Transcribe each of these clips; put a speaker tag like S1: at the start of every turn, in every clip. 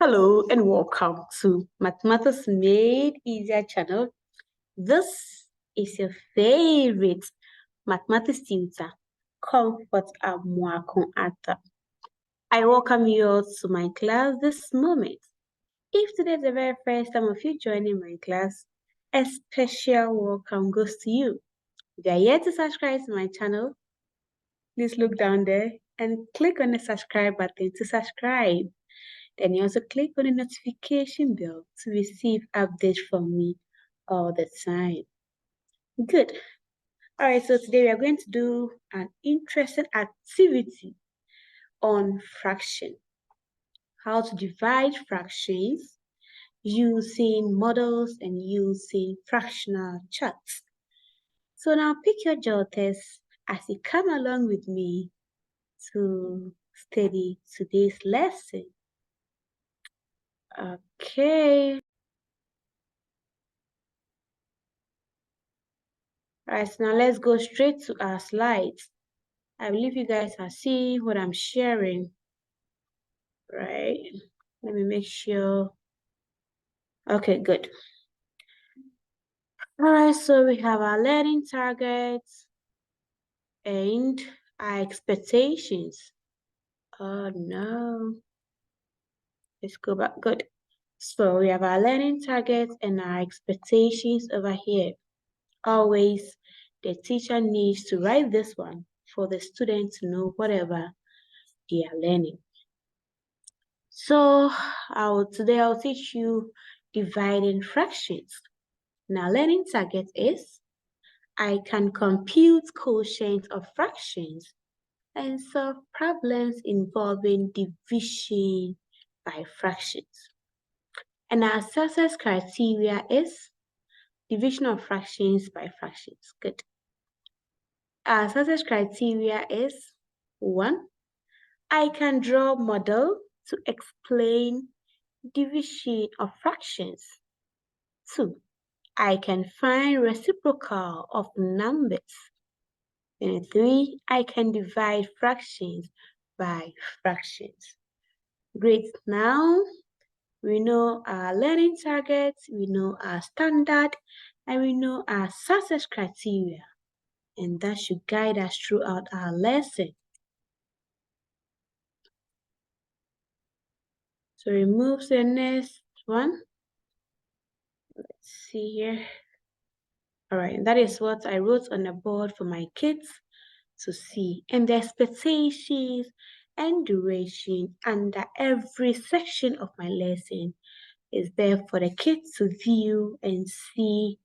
S1: Hello and welcome to Mathematics Made Easier channel. This is your favorite mathematics tutor, Comfort Amuakon Ata. I welcome you all to my class this moment. If today is the very first time of you joining my class, a special welcome goes to you. If you are yet to subscribe to my channel, please look down there and click on the subscribe button to subscribe. Then you also click on the notification bell to receive updates from me all the time. Good. All right, so today we are going to do an interesting activity on fraction. How to divide fractions using models and using fractional charts. So now pick your jotters as you come along with me to study today's lesson. Okay. All right, so now let's go straight to our slides. I believe you guys are seeing what I'm sharing, right? Let me make sure. Okay, good. All right, so we have our learning targets and our expectations. Oh no. Let's go back. Good. So we have our learning targets and our expectations over here. Always, the teacher needs to write this one for the student to know whatever they are learning. So today I'll teach you dividing fractions. Now learning target is I can compute quotients of fractions and solve problems involving division by fractions. And our success criteria is division of fractions by fractions. Good. Our success criteria is 1. I can draw model to explain division of fractions. 2. I can find reciprocal of numbers. And 3. I can divide fractions by fractions. Great. Now, we know our learning targets, we know our standard, and we know our success criteria. And that should guide us throughout our lesson. So we move to the next one. Let's see here. All right, that is what I wrote on the board for my kids to see. And the expectations and duration under every section of my lesson is there for the kids to view and see.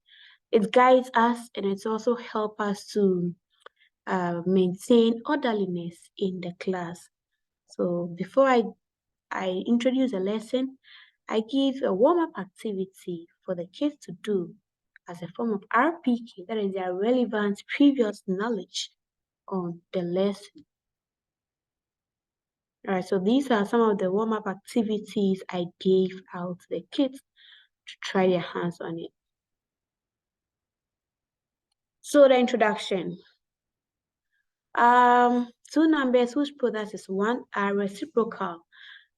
S1: It guides us and it also helps us to maintain orderliness in the class. So before I introduce a lesson, I give a warm-up activity for the kids to do as a form of RPK, that is their relevant previous knowledge on the lesson. All right, so these are some of the warm-up activities I gave out to the kids to try their hands on it. So the introduction. Two numbers whose product is 1 are reciprocal.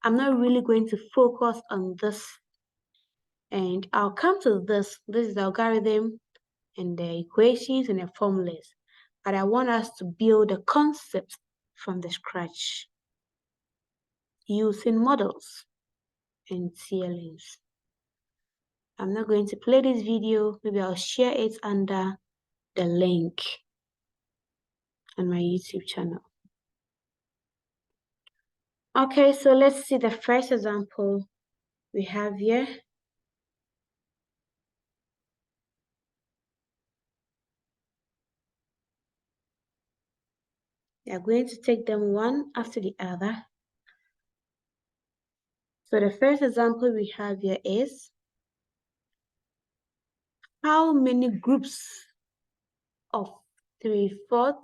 S1: I'm not really going to focus on this, and I'll come to this. This is the algorithm and the equations and the formulas, but I want us to build a concept from the scratch using models and TLMs. I'm not going to play this video. Maybe I'll share it under the link on my YouTube channel. Okay, so let's see the first example we have here. We are going to take them one after the other. So the first example we have here is how many groups of 3/4?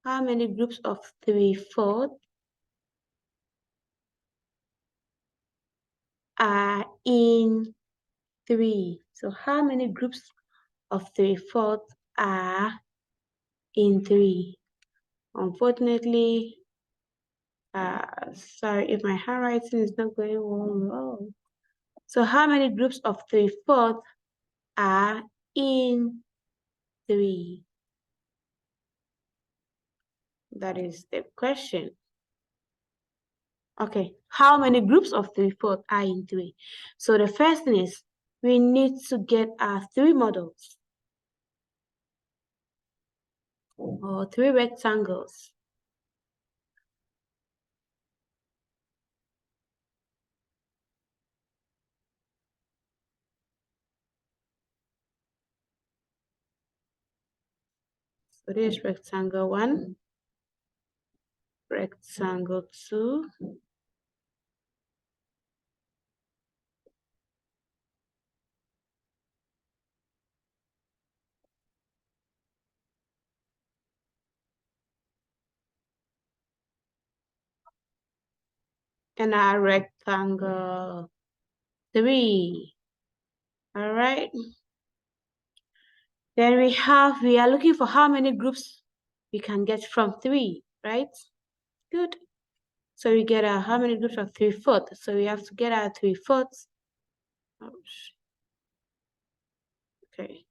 S1: How many groups of 3/4 are in 3? So how many groups of 3/4 are in 3? Unfortunately, Sorry if my handwriting is not going well. So how many groups of 3/4 are in 3? That is the question. Okay, how many groups of 3/4 are in 3? So the first thing is we need to get our 3 models or 3 rectangles. So this is rectangle 1, rectangle 2, and our rectangle 3. All right. Then we are looking for how many groups we can get from 3, right? Good. So we get how many groups of 3/4? So we have to get our 3/4. Okay.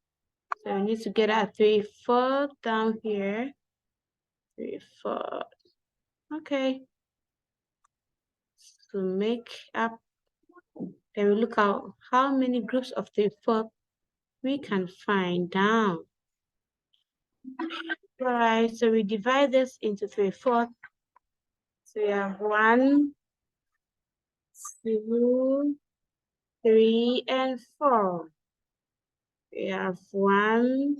S1: So we need to get our 3/4 down here. 3/4. Okay. So make up. Then we look out how many groups of 3/4 we can find down. All right. So we divide this into 3/4. So we have 1, 2, 3, and 4. We have 1.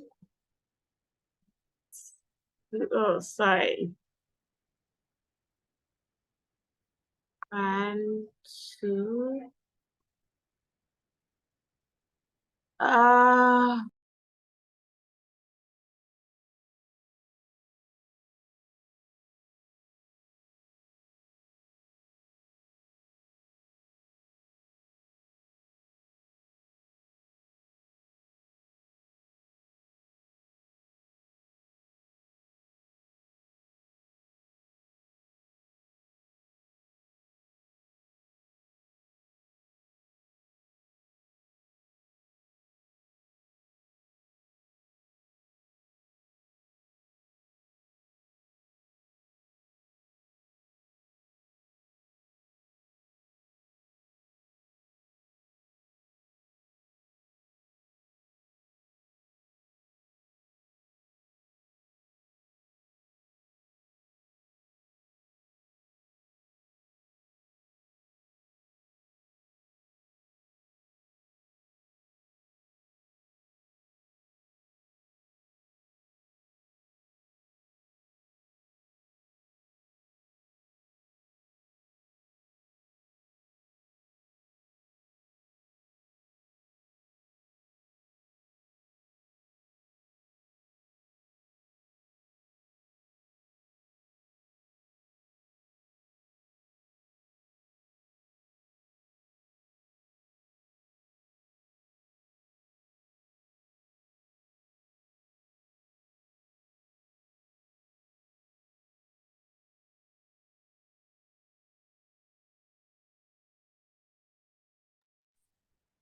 S1: Oh, sorry. 1, 2. Uh,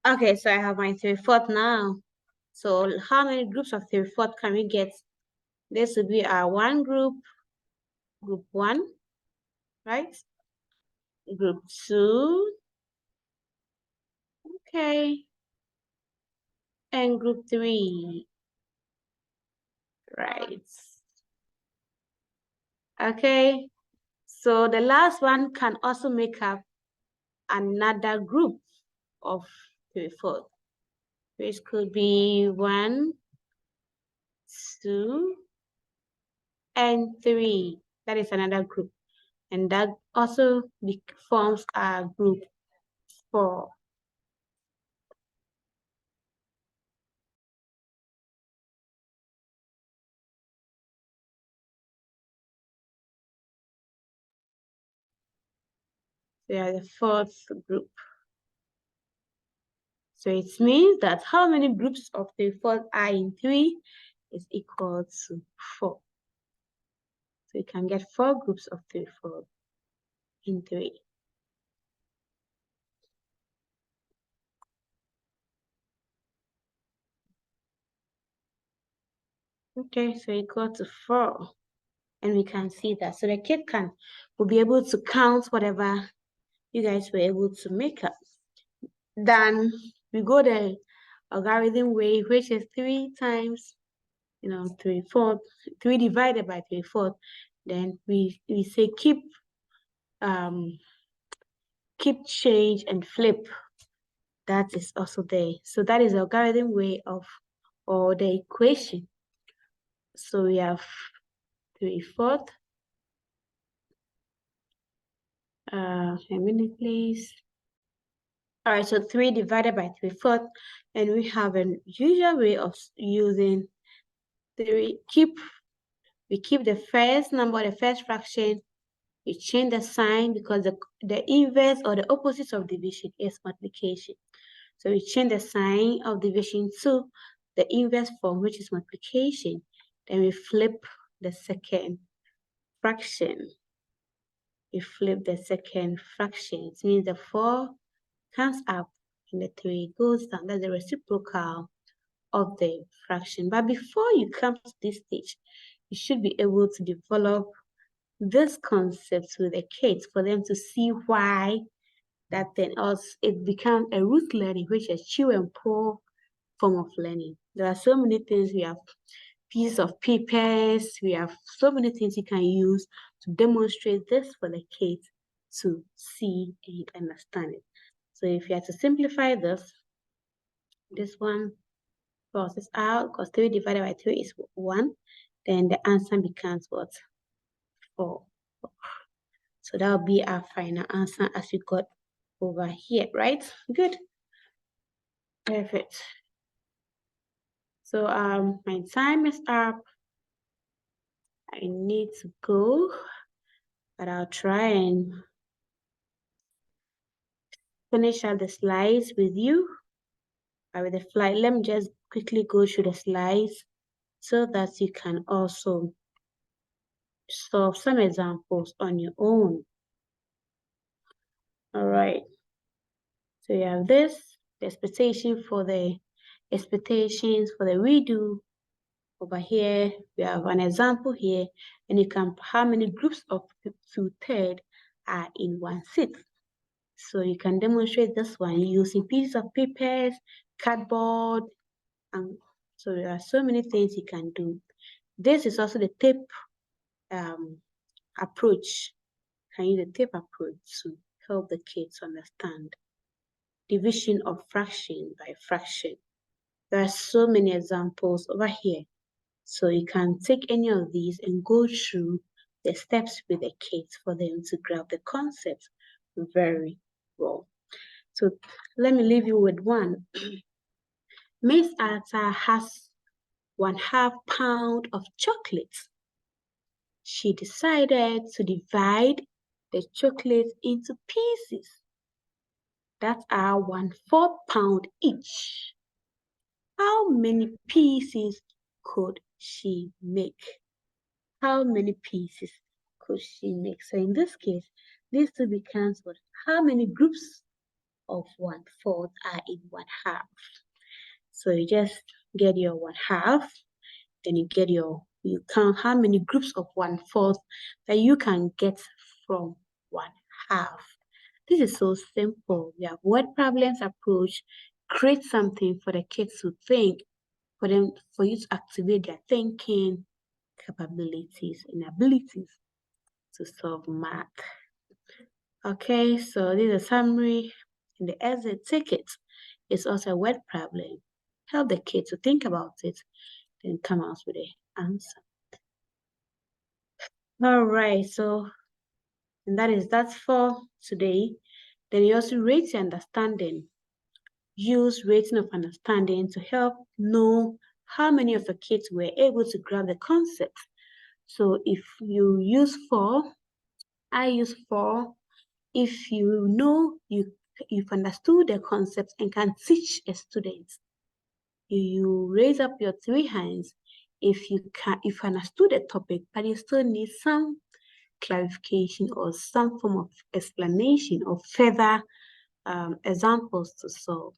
S1: okay, so I have my 3/4 now. So how many groups of 3/4 can we get? This would be our one group, group 1, right? Group 2, okay, and group 3, right? Okay, so the last one can also make up another group of 3/4, which could be 1, 2, and 3. That is another group, and that also forms a group 4. They are the 4th group. So it means that how many groups of 3/4 are in 3 is equal to 4. So you can get 4 groups of 3/4. and 3. Okay, so equal to 4. And we can see that. So the kid will be able to count whatever you guys were able to make up. Then we go the algorithm way, which is 3 times, 3/4, 3 divided by 3/4. Then we say keep change and flip. That is also there. So that is the algorithm way of, or the equation. So we have 3/4. A minute, please. All right, so 3 divided by 3/4, and we have a usual way of using 3. We keep the first number, the first fraction. We change the sign because the inverse or the opposite of division is multiplication. So we change the sign of division to the inverse form, which is multiplication. Then we flip the second fraction. We flip the second fraction. It means the 4 comes up and the 3 goes down. That's the reciprocal of the fraction. But before you come to this stage, you should be able to develop this concept with the kids for them to see why that then else it becomes a root learning, which is chew and pour form of learning. There are so many things. We have pieces of papers. We have so many things you can use to demonstrate this for the kids to see and understand it. So if you have to simplify this one crosses out because 3 divided by 3 is 1. Then the answer becomes what? 4. So that will be our final answer as we got over here, right? Good. Perfect. So my time is up. I need to go, but I'll try and finish out the slides with you. With the slide, let me just quickly go through the slides so that you can also solve some examples on your own. All right. So you have this, the expectations for the redo. Over here, we have an example here, and you can how many groups of 2/3 are in one seat. So you can demonstrate this one using pieces of papers, cardboard, and so there are so many things you can do. This is also the tape approach. Can use the tape approach to help the kids understand division of fraction by fraction. There are so many examples over here. So you can take any of these and go through the steps with the kids for them to grab the concept very well. So let me leave you with one. Miss Arthur has 1/2 pound of chocolate. She decided to divide the chocolate into pieces that are 1/4 pound each. How many pieces could she make? How many pieces could she make? So in this case, this two becomes what? How many groups of 1/4 are in 1/2? So you just get your 1/2, then you count how many groups of 1/4 that you can get from 1/2. This is so simple. We have word problems approach, create something for the kids to think, for you to activate their thinking capabilities and abilities to solve math. Okay, so this is a summary. In the exit ticket is also a word problem. Help the kids to think about it, then come out with an answer. All right, so and that's for today. Then you also rate your understanding. Use rating of understanding to help know how many of the kids were able to grab the concept. So if you use 4, I use 4. If you know you've understood the concept and can teach a student, you raise up your 3 hands. If you understood the topic, but you still need some clarification or some form of explanation or further examples to solve.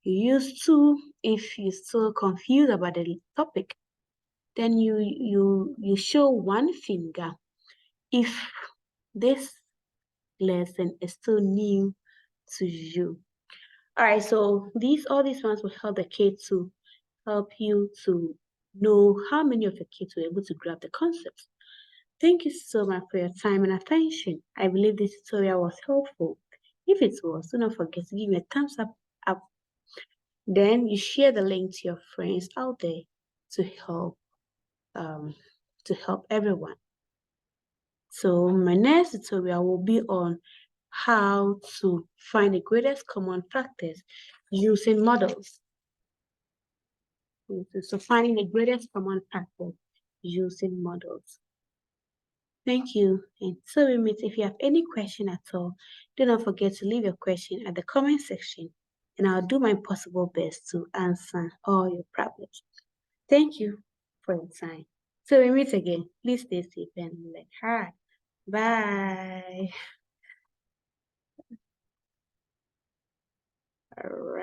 S1: You use two if you're still confused about the topic. Then you show one finger if this lesson is still new to you. All right, so all these ones will help the kid to help you to know how many of your kids were able to grab the concepts. Thank you so much for your time and attention. I believe this tutorial was helpful. If it was, do not forget to give me a thumbs up. Then you share the link to your friends out there to help um, everyone. So my next tutorial will be on how to find the greatest common factors using models. So finding the greatest common factor using models. Thank you. And so we meet. If you have any question at all, do not forget to leave your question at the comment section and I'll do my possible best to answer all your problems. Thank you for your time. So we meet again. Please stay safe and work hard. Bye. All right.